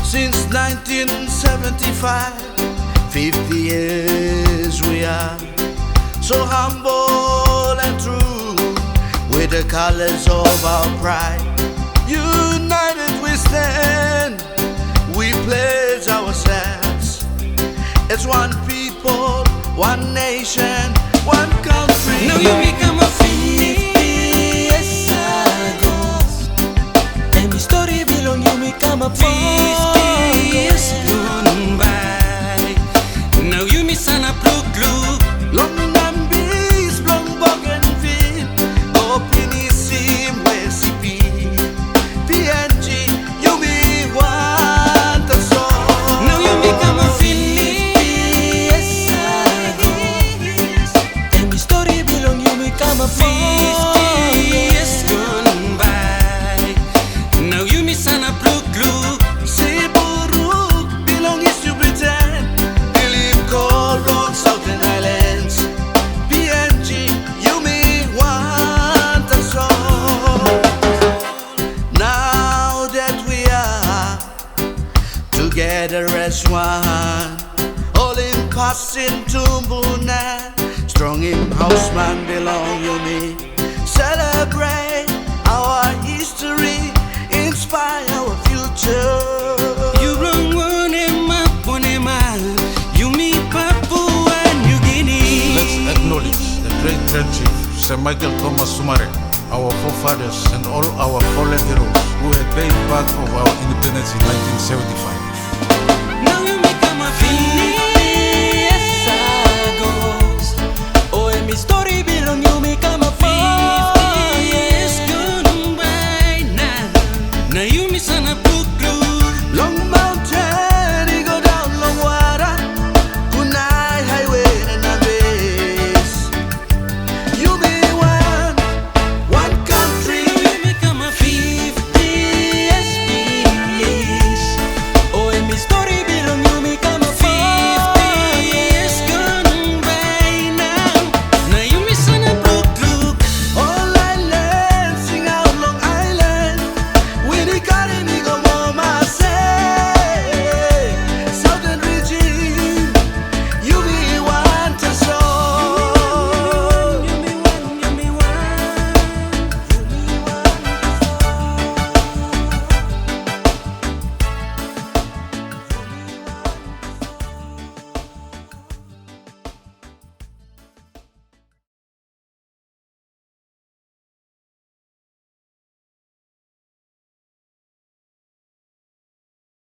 Since 1975, 50 years we are so humble and true, with the colors of our pride. United we stand, we pledge ourselves. It's one people, one nation, one country. Now you become a Philippines. And my story belong you become a 50 years gone by. Now you miss an approach. Long Nambis, long Bougainville, Opinisim, Recipe, PNG, Yumi, want Tasol. Now you become a Philippines. And my story belong you become a 50 years gone by. Now you miss an approach. Siburuk, belong is to pretend. Philip Cole, Rock, Southern Islands, PNG, Yumi, want Tasol. Now that we are together as one, all in passing to Mbuna, strong in houseman belong Yumi. Celebrate our history, inspire our future. You run one Yumi, Papua New Guinea. Let's acknowledge the great Grand Chief Sir Michael Thomas Sumare, our forefathers and all our fallen heroes who had paid back of our independence in 1975.